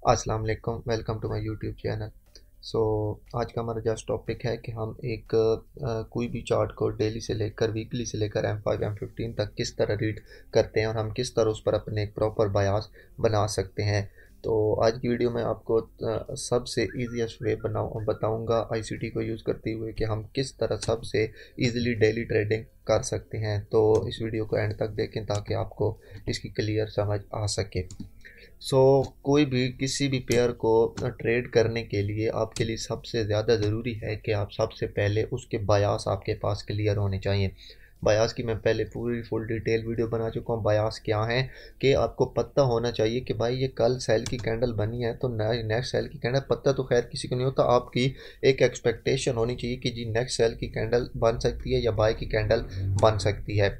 अस्सलाम वालेकुम, welcome to my YouTube channel. So आज का हमारा जस्ट टॉपिक है कि हम एक कोई भी चार्ट को डेली से लेकर वीकली से लेकर M5 M15 तक किस तरह रीड करते हैं और हम किस तरह उस पर अपने एक प्रॉपर बयास बना सकते हैं। तो आज की वीडियो में आपको सबसे ईजीएस्ट वे बताऊंगा आईसीटी को यूज़ करते हुए कि हम किस तरह सबसे इजीली डेली ट्रेडिंग कर सकते हैं। तो इस वीडियो को एंड तक देखें ताकि आपको इसकी क्लियर समझ आ सके। कोई भी किसी भी पेयर को ट्रेड करने के लिए आपके लिए सबसे ज़्यादा ज़रूरी है कि आप सबसे पहले उसके बायास आपके पास क्लियर होने चाहिए। बायास की मैं पहले पूरी फुल डिटेल वीडियो बना चुका हूँ। बायास क्या है कि आपको पता होना चाहिए कि भाई ये कल सेल की कैंडल बनी है तो नेक्स्ट सेल की कैंडल, पता तो खैर किसी को नहीं होता, आपकी एक एक्सपेक्टेशन होनी चाहिए कि जी नेक्स्ट सेल की कैंडल बन सकती है या बाय की कैंडल बन सकती है।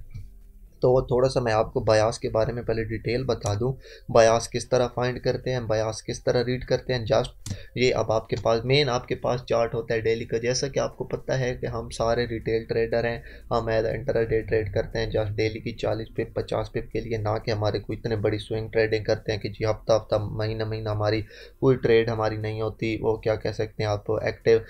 तो थोड़ा सा मैं आपको बयास के बारे में पहले डिटेल बता दूं। बयास किस तरह फाइंड करते हैं, बयास किस तरह रीड करते हैं। जस्ट ये अब आपके पास मेन आपके पास चार्ट होता है डेली का। जैसा कि आपको पता है कि हम सारे रिटेल ट्रेडर हैं, हम एज इंटरडे ट्रेड करते हैं जस्ट डेली की 40 पिप 50 पिप के लिए, ना कि हमारे कोई इतने बड़ी स्विंग ट्रेडिंग करते हैं कि जी हफ्ता हफ्ता महीना महीना हमारी कोई ट्रेड हमारी नहीं होती। वो क्या कह सकते हैं आप, एक्टिव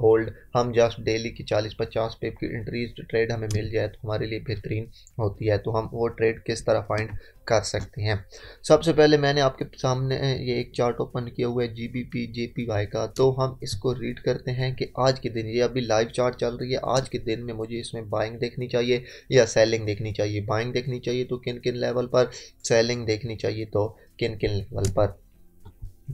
होल्ड। हम जस्ट डेली की 40-50 पिप की इंक्रीज ट्रेड हमें मिल जाए तो हमारे लिए बेहतरीन होती है। तो हम वो ट्रेड किस तरह फाइंड कर सकते हैं। सबसे पहले मैंने आपके सामने ये एक चार्ट ओपन किया हुआ है जीबीपी जेपीवाई का। तो हम इसको रीड करते हैं कि आज के दिन, ये अभी लाइव चार्ट चल रही है, आज के दिन में मुझे इसमें बाइंग देखनी चाहिए या सेलिंग देखनी चाहिए। बाइंग देखनी चाहिए तो किन किन लेवल पर, सेलिंग देखनी चाहिए तो किन किन लेवल पर।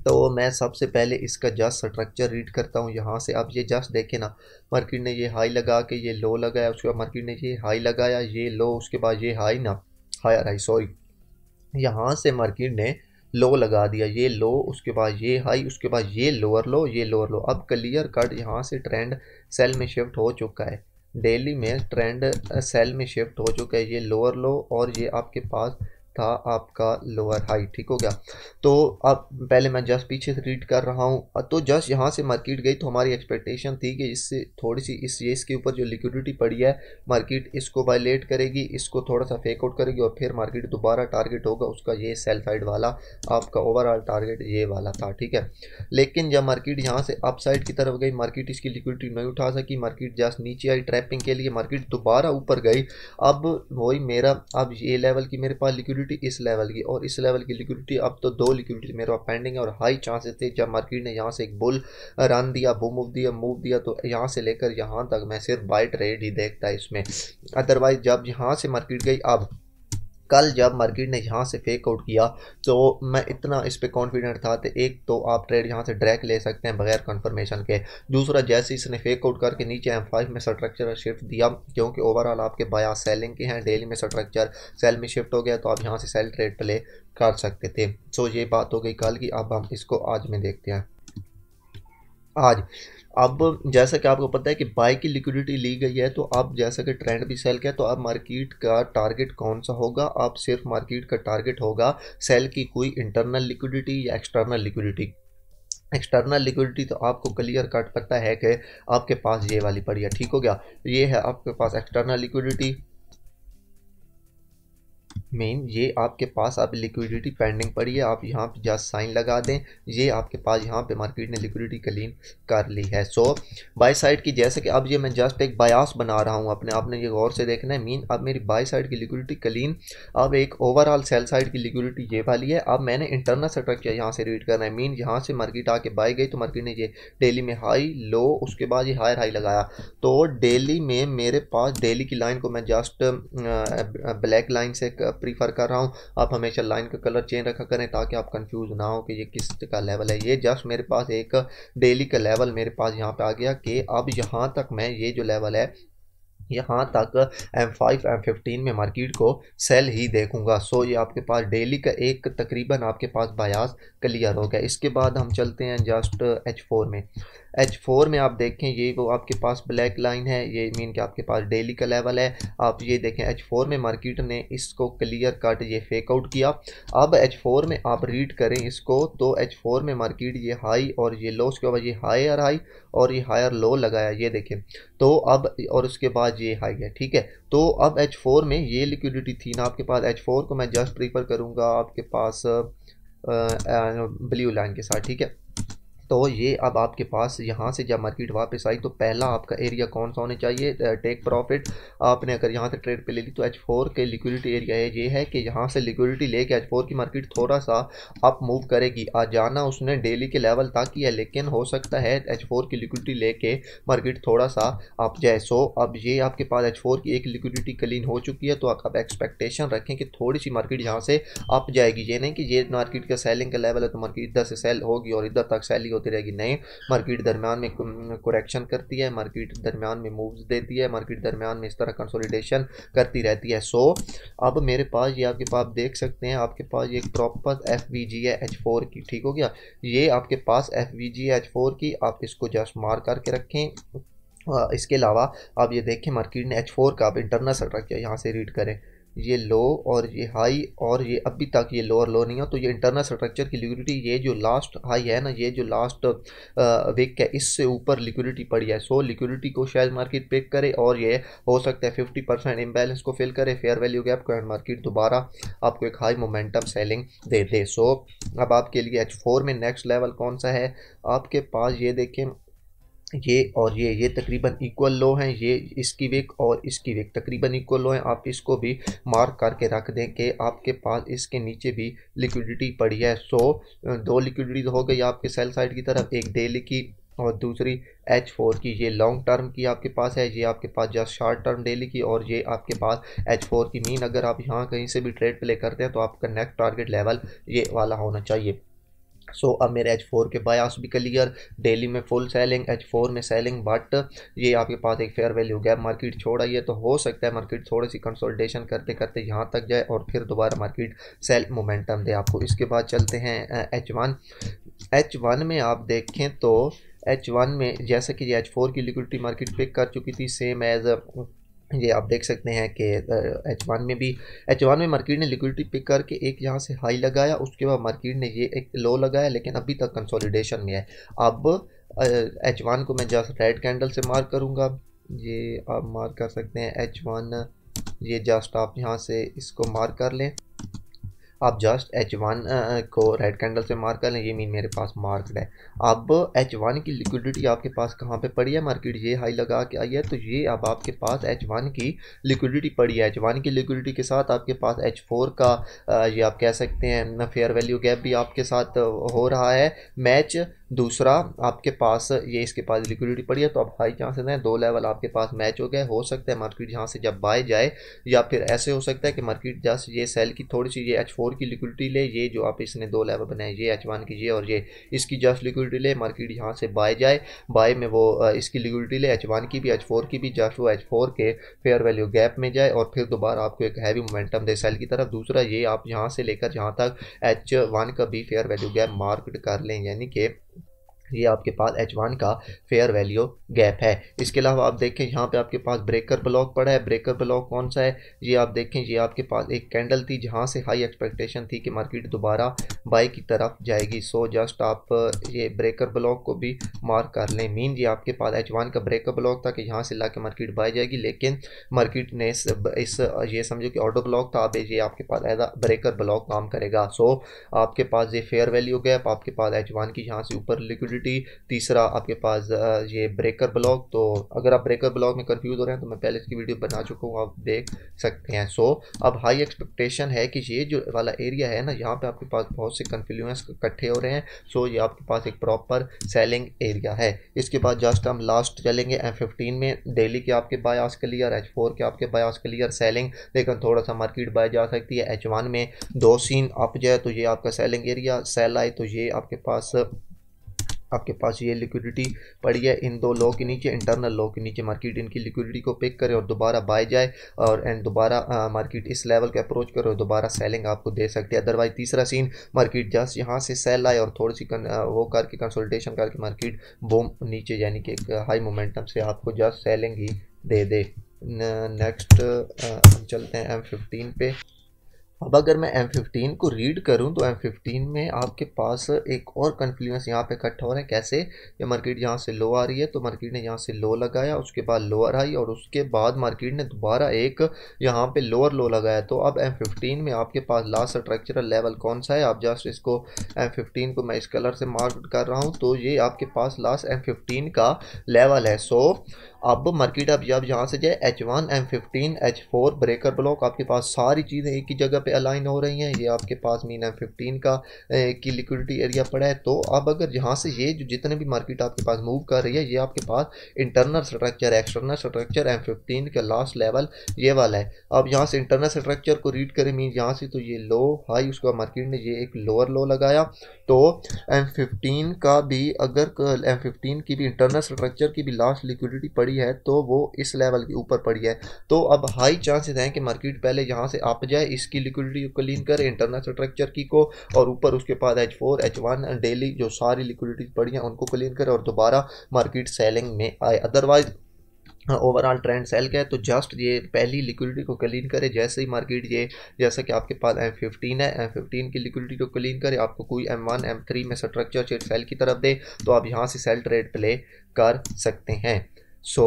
तो मैं सबसे पहले इसका जस्ट स्ट्रक्चर रीड करता हूँ यहाँ से। अब ये जस्ट देखे ना, मार्केट ने ये हाई लगा के ये लो लगाया, उसके बाद मार्केट ने ये हाई लगाया, ये लो, उसके बाद ये हाई ना, हायर हाई सॉरी, यहाँ से मार्केट ने लो लगा दिया, ये लो, उसके बाद ये हाई, उसके बाद ये लोअर लो, ये लोअर लो। अब क्लियर कट यहाँ से ट्रेंड सेल में शिफ्ट हो चुका है। डेली में ट्रेंड सेल में शिफ्ट हो चुका है। ये लोअर लो और ये आपके पास था आपका लोअर हाई, ठीक हो गया। तो अब पहले मैं जस्ट पीछे से रीड कर रहा हूँ। तो जस्ट यहाँ से मार्केट गई तो हमारी एक्सपेक्टेशन थी कि इससे थोड़ी सी इसके ऊपर जो लिक्विडिटी पड़ी है, मार्केट इसको वायलेट करेगी, इसको थोड़ा सा फेक आउट करेगी और फिर मार्केट दोबारा टारगेट होगा उसका ये सेल साइड वाला, आपका ओवरऑल टारगेट ये वाला था, ठीक है। लेकिन जब मार्केट यहाँ से अप साइड की तरफ गई, मार्केट इसकी लिक्विडिटी नहीं उठा सकी, मार्केट जस्ट नीचे आई ट्रैपिंग के लिए, मार्केट दोबारा ऊपर गई। अब वही मेरा, अब ये लेवल की मेरे पास लिक्विडिटी, इस लेवल की और इस लेवल की लिक्विडिटी, अब तो दो लिक्विडिटी मेरे पास पेंडिंग है और हाई चांसेस थे। जब मार्केट ने यहाँ से एक बुल रन दिया, मूव दिया तो यहाँ से लेकर यहाँ तक मैं सिर्फ बाय ट्रेड ही देखता इसमें। अदरवाइज जब यहाँ से मार्केट गई, अब कल जब मार्केट ने यहाँ से फेक आउट किया तो मैं इतना इस पे कॉन्फिडेंट था कि एक तो आप ट्रेड यहाँ से डायरेक्ट ले सकते हैं बगैर कंफर्मेशन के। दूसरा, जैसे इसने फेक आउट करके नीचे M5 में स्ट्रक्चर शिफ्ट दिया, क्योंकि ओवरऑल आपके बायास सेलिंग के हैं, डेली में स्ट्रक्चर सेल में शिफ्ट हो गया तो आप यहाँ से सेल ट्रेड प्ले कर सकते थे। सो ये बात हो गई कल की। अब हम इसको आज में देखते हैं। आज अब जैसा कि आपको पता है कि बाय की लिक्विडिटी ली गई है, तो अब जैसा कि ट्रेंड भी सेल का है तो अब मार्केट का टारगेट कौन सा होगा, अब सिर्फ मार्केट का टारगेट होगा सेल की कोई इंटरनल लिक्विडिटी या एक्सटर्नल लिक्विडिटी। एक्सटर्नल लिक्विडिटी तो आपको क्लियर कट पता है कि आपके पास ये वाली पड़ी है, ठीक हो गया। ये है आपके पास एक्सटर्नल लिक्विडिटी, मेन ये आपके पास अब लिक्विडिटी पेंडिंग पड़ी है, आप यहाँ पे जस्ट साइन लगा दें। ये आपके पास यहाँ पे मार्केट ने लिक्विडिटी क्लीन कर ली है। सो बाय साइड की, जैसे कि अब ये मैं जस्ट एक बायास बना रहा हूँ अपने, आपने ये गौर से देखना है। मीन अब मेरी बाय साइड की लिक्विडिटी क्लीन, अब एक ओवरऑल सेल साइड की लिक्विडिटी ये वाली है। अब मैंने इंटरनल स्ट्रक्चर यहाँ से रीड करना है। मीन यहाँ से मार्केट आके बाय गई तो मार्केट ने ये डेली में हाई लो, उसके बाद ये हायर हाई लगाया। तो डेली में मेरे पास डेली की लाइन को मैं जस्ट ब्लैक लाइन से प्रीफर कर रहा हूँ। आप हमेशा लाइन का कलर चेंज रखा करें ताकि आप कंफ्यूज ना हो कि ये किस का लेवल है। ये जस्ट मेरे पास एक डेली का लेवल मेरे पास यहाँ पे आ गया कि अब यहाँ तक मैं ये जो लेवल है यहाँ तक M5 M15 में मार्केट को सेल ही देखूंगा। सो ये आपके पास डेली का एक तकरीबन आपके पास बायास क्लियर हो गया। इसके बाद हम चलते हैं जस्ट H4 में। H4 में आप देखें ये वो आपके पास ब्लैक लाइन है, ये मीन कि आपके पास डेली का लेवल है। आप ये देखें H4 में मार्केट ने इसको क्लियर कट ये फेक आउट किया। अब H4 में आप रीड करें इसको तो H4 में मार्केट ये हाई और ये लो, उसके बाद ये हायर हाई और ये हायर लो लगाया, ये देखें। तो अब और उसके बाद ये हाई है, ठीक है। तो अब H4 में ये लिक्विडिटी थी ना आपके पास, H4 को मैं जस्ट प्रीफर करूंगा आपके पास ब्लू लाइन के साथ, ठीक है। तो ये अब आपके पास यहाँ से जब मार्केट वापस आई तो पहला आपका एरिया कौन सा होना चाहिए, टेक प्रॉफिट। आपने अगर यहाँ से ट्रेड पे ले ली तो H4 के लिक्विडिटी एरिया है, ये है कि यहाँ से लिक्विडिटी लेके H4 की मार्केट थोड़ा सा अप मूव करेगी। आज जाना उसने डेली के लेवल तक ही है, लेकिन हो सकता है H4 की लिक्विडिटी लेके मार्केट थोड़ा सा अप जाए। सो अब ये आपके पास H4 की एक लिक्विडिटी क्लीन हो चुकी है, तो आप एक्सपेक्टेशन रखें कि थोड़ी सी मार्केट यहाँ से अप जाएगी। ये नहीं कि ये मार्केट का सेलिंग का लेवल है तो मार्केट इधर से सेल होगी और इधर तक सेल होती रहेगी, नहीं। मार्केट दरम्यान में करेक्शन करती है, मार्केट दरम्यान में मूव्स देती है, मार्केट दरम्यान में इस तरह कंसोलिडेशन करती रहती है। सो अब मेरे पास ये आपके पास देख सकते हैं, आपके पास ये एक प्रॉपर FVG है H4 की, ठीक हो गया। ये आपके पास FVG है H4 की, आप इसको जस्ट मार्क करके रखें। इसके अलावा आप ये देखें मार्केट ने H4 का आप इंटरनल स्ट्रक्चर यहाँ से रीड करें, ये लो और ये हाई और ये अभी तक ये लो और लो नहीं हो, तो ये इंटरनल स्ट्रक्चर की लिक्विडिटी, ये जो लास्ट हाई है ना, ये जो लास्ट वीक है, इससे ऊपर लिक्विडिटी पड़ी है। सो लिक्विडिटी को शायद मार्केट पिक करे और ये हो सकता है 50% इम्बैलेंस को फिल करे, फेयर वैल्यू गैप को, एंड मार्केट दोबारा आपको एक हाई मोमेंटम सेलिंग दे दे। सो अब आपके लिए H4 में नेक्स्ट लेवल कौन सा है, आपके पास ये देखें, ये और ये तकरीबन इक्वल लो हैं, ये इसकी विक और इसकी विक तकरीबन इक्वल लो हैं। आप इसको भी मार्क करके रख दें कि आपके पास इसके नीचे भी लिक्विडिटी पड़ी है। सो दो लिक्विडिटी हो गई आपके सेल साइड की तरफ, एक डेली की और दूसरी H4 की। ये लॉन्ग टर्म की आपके पास है, ये आपके पास जस्ट शॉर्ट टर्म डेली की, और ये आपके पास H4 की मीन। अगर आप यहाँ कहीं से भी ट्रेड प्ले करते हैं तो आपका नेक्स्ट टारगेट लेवल ये वाला होना चाहिए। सो अब मेरे H4 के बायास भी क्लियर, डेली में फुल सेलिंग, H4 में सेलिंग, बट ये आपके पास एक फेयर वैल्यू गैप मार्केट छोड़ आई है, तो हो सकता है मार्केट थोड़ी सी कंसोलिडेशन करते करते यहाँ तक जाए और फिर दोबारा मार्केट सेल मोमेंटम दे आपको। इसके बाद चलते हैं H1 में आप देखें तो H1 में जैसे कि ये H4 की लिक्विडिटी मार्केट पिक कर चुकी थी, सेम एज ये आप देख सकते हैं कि H1 में मार्केट ने लिक्विडिटी पिक करके एक यहाँ से हाई लगाया, उसके बाद मार्केट ने ये एक लो लगाया, लेकिन अभी तक कंसोलिडेशन में है। अब H1 को मैं जस्ट रेड कैंडल से मार्क करूँगा, ये आप मार्क कर सकते हैं H1, ये जस्ट आप यहाँ से इसको मार्क कर लें। आप जस्ट H1 को रेड कैंडल से मार्क कर लें, ये मीन मेरे पास मार्क्ड है। अब H1 की लिक्विडिटी आपके पास कहाँ पे पड़ी है, मार्केट ये हाई लगा के आई है, तो ये अब आपके पास H1 की लिक्विडिटी पड़ी है। H1 की लिक्विडिटी के साथ आपके पास H4 का ये आप कह सकते हैं फेयर वैल्यू गैप भी आपके साथ हो रहा है मैच। दूसरा आपके पास ये इसके पास लिक्विडिटी पड़ी है, तो अब हाई चांसेस हैं, दो लेवल आपके पास मैच हो गए। हो सकता है मार्केट यहाँ से जब बाय जाए, या फिर ऐसे हो सकता है कि मार्केट जस्ट ये सेल की थोड़ी सी ये H4 की लिक्विडिटी ले, ये जो आप इसने दो लेवल बनाए, ये H1 की ये और ये इसकी जस्ट लिक्विडिटी ले, मार्केट यहाँ से बाय जाए, बाय में वो इसकी लिक्विडिटी ले, H1 की भी H4 की भी, जस्ट वो H4 के फेयर वैल्यू गैप में जाए और फिर दोबारा आपको एक हैवी मोमेंटम दे सेल की तरफ। दूसरा ये आप यहाँ से लेकर जहाँ तक H1 का भी फेयर वैल्यू गैप मार्क कर लें, यानी कि ये आपके पास H1 का फेयर वैल्यू गैप है। इसके अलावा आप देखें यहाँ पे आपके पास ब्रेकर ब्लॉक पड़ा है। ब्रेकर ब्लॉक कौन सा है, ये आप देखें, ये आपके पास एक कैंडल थी जहाँ से हाई एक्सपेक्टेशन थी कि मार्केट दोबारा बाई की तरफ जाएगी। सो जस्ट आप ये ब्रेकर ब्लॉक को भी मार्क कर लें, मीन ये आपके पास H1 का ब्रेकर ब्लॉक था कि यहाँ से ला के मार्केट बाई जाएगी, लेकिन मार्केट ने इस ये समझो कि ऑर्डर ब्लॉक था, अब ये आपके पास एज ब्रेकर ब्लॉक काम करेगा। सो आपके पास ये फेयर वैल्यू गैप, आपके पास H1 की यहाँ से ऊपर लिक्विडिटी, तीसरा आपके पास ये ब्रेकर ब्लॉक। तो अगर आप ब्रेकर ब्लॉक में कंफ्यूज हो रहे हैं तो मैं पहले इसकी वीडियो बना चुका हूँ, आप देख सकते हैं। सो अब हाई एक्सपेक्टेशन है कि ये जो वाला एरिया है ना, यहाँ पे आपके पास बहुत से कन्फ्लुएंस इकट्ठे हो रहे हैं। सो ये आपके पास एक प्रॉपर सेलिंग एरिया है। इसके बाद जस्ट हम लास्ट चलेंगे M15 में। डेली के आपके बायास क्लियर, H4 के आपके बायास क्लियर, सेलिंग, लेकिन थोड़ा सा मार्केट बाय जा सकती है। H1 में दो सीन अप जाए तो ये आपका सेलिंग एरिया, सेल आए तो ये आपके पास ये लिक्विडिटी पड़ी है इन दो लो के नीचे, इंटरनल लो के नीचे। मार्केट इनकी लिक्विडिटी को पिक करे और दोबारा बाय जाए और एंड दोबारा मार्केट इस लेवल के अप्रोच करे और दोबारा सेलिंग आपको दे सकती है। अदरवाइज तीसरा सीन, मार्केट जस्ट यहाँ से सेल आए और थोड़ी सी वो करके कंसोलिडेशन करके मार्केट बूम नीचे, यानी कि एक हाई मोमेंटम से आपको जस्ट सेलिंग ही दे दे। नेक्स्ट हम चलते हैं M15 पे। अब अगर मैं M15 को रीड करूं तो M15 में आपके पास एक और कन्फ्लुएंस यहाँ पे इकट्ठा हो रहा है। कैसे? ये मार्केट यहाँ से लो आ रही है तो मार्केट ने यहाँ से लो लगाया, उसके बाद लोअर हाई, और उसके बाद मार्केट ने दोबारा एक यहाँ पे लोअर लो लगाया। तो अब M15 में आपके पास लास्ट स्ट्रक्चरल लेवल कौन सा है? आप जस्ट इसको M15 को मैं इस कलर से मार्क कर रहा हूँ, तो ये आपके पास लास्ट M15 का लेवल है। सो अब मार्केट अब जब यहाँ से जाए H1, M15, H4 breaker block, आपके पास सारी चीज़ें एक ही जगह पे अलाइन हो रही हैं। ये आपके पास मीन M15 का की लिक्विडिटी एरिया पड़ा है। तो अब अगर यहाँ से ये जो जितने भी मार्केट आपके पास मूव कर रही है, ये आपके पास internal structure, external structure M15 का लास्ट लेवल ये वाला है। अब यहाँ से इंटरनल स्ट्रक्चर को रीड करें मीन यहाँ से, तो ये लो हाई, उसका मार्केट ने ये एक लोअर लो लगाया। तो M15 का भी अगर M15 की भी इंटरनल स्ट्रक्चर की भी लास्ट लिक्विडिटी पड़ी है तो वो इस लेवल के ऊपर पड़ी है। तो अब हाई चांसेस हैं कि मार्केट पहले यहाँ से अप जाए, इसकी लिक्विडिटी को क्लीन करे, इंटरनल स्ट्रक्चर की को, और ऊपर उसके बाद H4, H1 डेली जो सारी लिक्विडिटी पड़ी हैं उनको क्लीन करे और दोबारा मार्केट सेलिंग में आए। अदरवाइज ओवरऑल ट्रेंड सेल का है तो जस्ट ये पहली लिक्विडिटी को क्लीन करे। जैसे ही मार्केट ये जैसा कि आपके पास M15 है, M15 की लिक्विडिटी को क्लीन करे, आपको कोई M1 M3 में स्ट्रक्चर चेट सेल की तरफ दे तो आप यहाँ से सेल ट्रेड प्ले कर सकते हैं। सो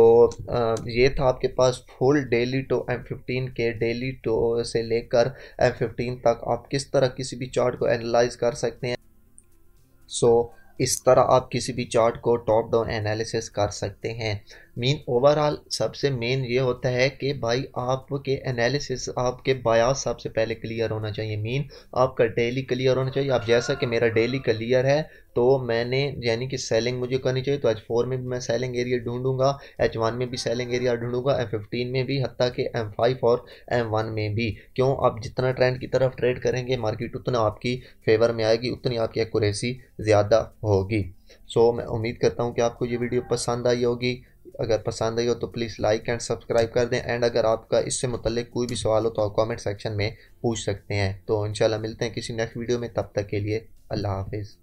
ये था आपके पास फुल डेली टू M15 के डेली टू से लेकर M15 तक आप किस तरह किसी भी चार्ट को एनालाइज कर सकते हैं। सो इस तरह आप किसी भी चार्ट को टॉप डाउन एनालिसिस कर सकते हैं। मीन ओवरऑल सबसे मेन ये होता है कि भाई आपके एनालिसिस, आपके बायास सबसे पहले क्लियर होना चाहिए। मीन आपका डेली क्लियर होना चाहिए। आप जैसा कि मेरा डेली क्लियर है तो मैंने यानी कि सेलिंग मुझे करनी चाहिए, तो H4 में भी मैं सेलिंग एरिया ढूंढूंगा, H1 में भी सेलिंग एरिया ढूंढूंगा, M15 में भी, हत्ता कि M5 और M1 में भी। क्यों? आप जितना ट्रेंड की तरफ ट्रेड करेंगे मार्केट उतना आपकी फेवर में आएगी, उतनी आपकी एक्यूरेसी ज़्यादा होगी। सो मैं उम्मीद करता हूँ कि आपको ये वीडियो पसंद आई होगी। अगर पसंद आई हो तो प्लीज़ लाइक एंड सब्सक्राइब कर दें। एंड अगर आपका इससे मुतल्लिक कोई भी सवाल हो तो आप कमेंट सेक्शन में पूछ सकते हैं। तो इंशाल्लाह मिलते हैं किसी नेक्स्ट वीडियो में, तब तक के लिए अल्लाह हाफिज़।